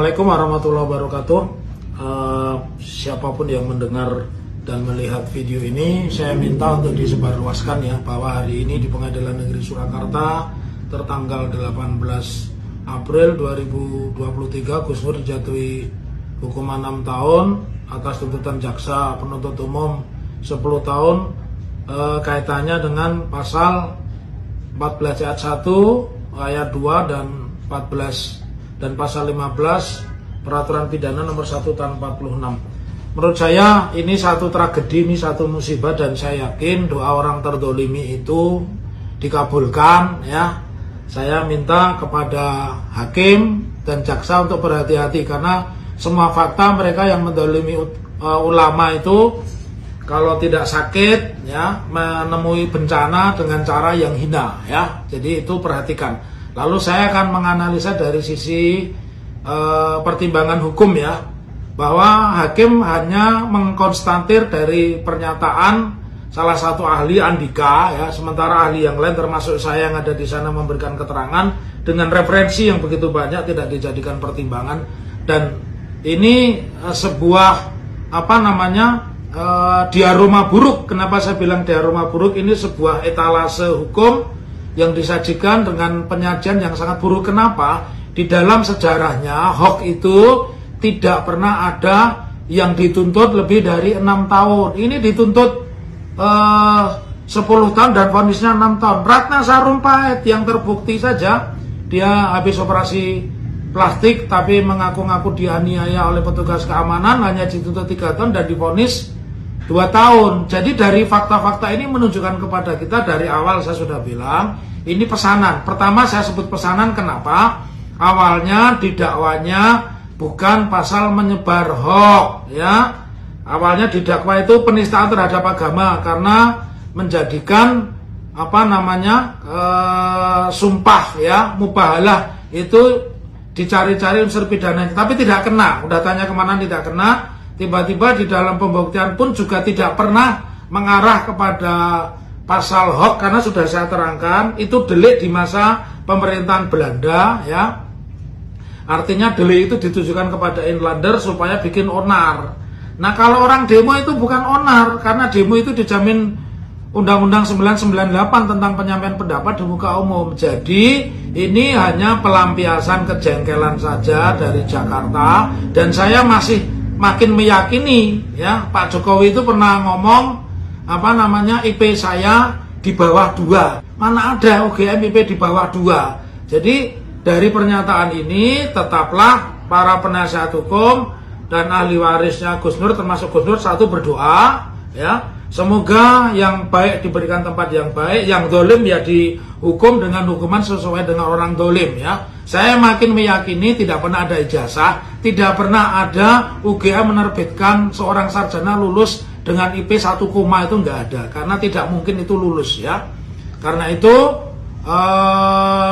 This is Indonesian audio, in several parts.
Assalamualaikum warahmatullahi wabarakatuh. Siapapun yang mendengar dan melihat video ini, saya minta untuk disebarluaskan ya, bahwa hari ini di Pengadilan Negeri Surakarta tertanggal 18 April 2023 Gus Nur dijatuhi hukuman 6 tahun atas tuntutan jaksa penuntut umum 10 tahun kaitannya dengan pasal 14 ayat 1 ayat 2 dan 14 dan pasal 15 Peraturan Pidana nomor 1 tahun 46. Menurut saya ini satu tragedi, ini satu musibah, dan saya yakin doa orang terdolimi itu dikabulkan ya. Saya minta kepada hakim dan jaksa untuk berhati-hati, karena semua fakta mereka yang mendolimi ulama itu kalau tidak sakit ya menemui bencana dengan cara yang hina ya. Jadi itu perhatikan. Lalu saya akan menganalisa dari sisi pertimbangan hukum ya, bahwa hakim hanya mengkonstatir dari pernyataan salah satu ahli, Andika ya, sementara ahli yang lain termasuk saya yang ada di sana memberikan keterangan dengan referensi yang begitu banyak tidak dijadikan pertimbangan. Dan ini sebuah diaroma buruk. Kenapa saya bilang diaroma buruk? Ini sebuah etalase hukum yang disajikan dengan penyajian yang sangat buruk. Kenapa? Di dalam sejarahnya hoax itu tidak pernah ada yang dituntut lebih dari 6 tahun. Ini dituntut 10 tahun dan vonisnya 6 tahun. Ratna Sarumpait yang terbukti saja dia habis operasi plastik tapi mengaku-ngaku dianiaya oleh petugas keamanan, hanya dituntut 3 tahun dan divonis 2 tahun. Jadi dari fakta-fakta ini menunjukkan kepada kita, dari awal saya sudah bilang ini pesanan. Pertama saya sebut pesanan, kenapa? Awalnya didakwanya bukan pasal menyebar hoax ya. Awalnya didakwa itu penistaan terhadap agama karena menjadikan sumpah ya, mubahalah itu dicari-cari unsur pidananya, tapi tidak kena. Udah tanya kemana tidak kena. Tiba-tiba di dalam pembuktian pun juga tidak pernah mengarah kepada pasal hoax, karena sudah saya terangkan itu delik di masa pemerintahan Belanda ya. Artinya delik itu ditujukan kepada inlander supaya bikin onar. Nah kalau orang demo itu bukan onar, karena demo itu dijamin Undang-Undang 998 tentang penyampaian pendapat di muka umum. Jadi ini hanya pelampiasan kejengkelan saja dari Jakarta. Dan saya masih makin meyakini ya, Pak Jokowi itu pernah ngomong IP saya di bawah 2. Mana ada UGM IP di bawah 2. Jadi dari pernyataan ini tetaplah para penasihat hukum dan ahli warisnya Gus Nur termasuk Gus Nur satu berdoa ya, semoga yang baik diberikan tempat yang baik, yang dolim ya dihukum dengan hukuman sesuai dengan orang dolim ya. Saya makin meyakini tidak pernah ada ijazah, tidak pernah ada UGM menerbitkan seorang sarjana lulus dengan IP 1, itu nggak ada, karena tidak mungkin itu lulus ya. Karena itu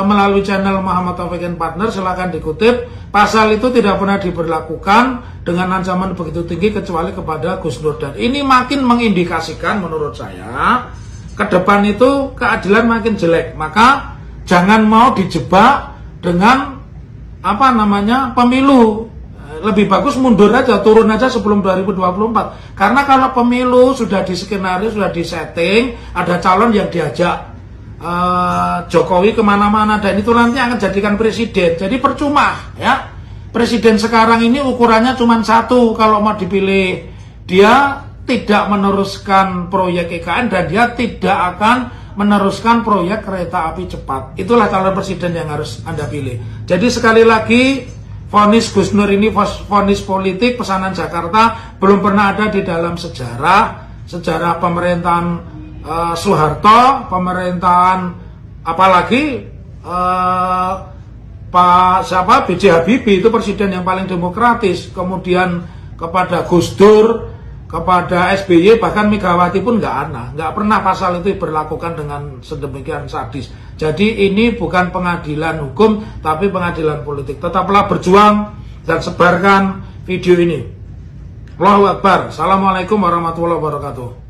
melalui channel Muhammad Taufik & Partner silakan dikutip, pasal itu tidak pernah diberlakukan dengan ancaman begitu tinggi kecuali kepada Gus Nur. Dan ini makin mengindikasikan menurut saya ke depan itu keadilan makin jelek. Maka jangan mau dijebak dengan pemilu. Lebih bagus mundur aja, turun aja sebelum 2024. Karena kalau pemilu sudah diskenario, sudah disetting, ada calon yang diajak Jokowi kemana-mana, dan itu nanti akan jadikan presiden. Jadi percuma ya. Presiden sekarang ini ukurannya cuma satu, kalau mau dipilih dia tidak meneruskan proyek IKN dan dia tidak akan meneruskan proyek kereta api cepat. Itulah calon presiden yang harus Anda pilih. Jadi sekali lagi, vonis Gus Nur ini vonis politik pesanan Jakarta, belum pernah ada di dalam sejarah pemerintahan Soeharto, pemerintahan apalagi B.J. Habibie, itu presiden yang paling demokratis. Kemudian kepada Gus Dur, kepada SBY, bahkan Megawati pun nggak pernah pasal itu diberlakukan dengan sedemikian sadis. Jadi ini bukan pengadilan hukum, tapi pengadilan politik. Tetaplah berjuang dan sebarkan video ini. Allahu Akbar. Assalamualaikum warahmatullahi wabarakatuh.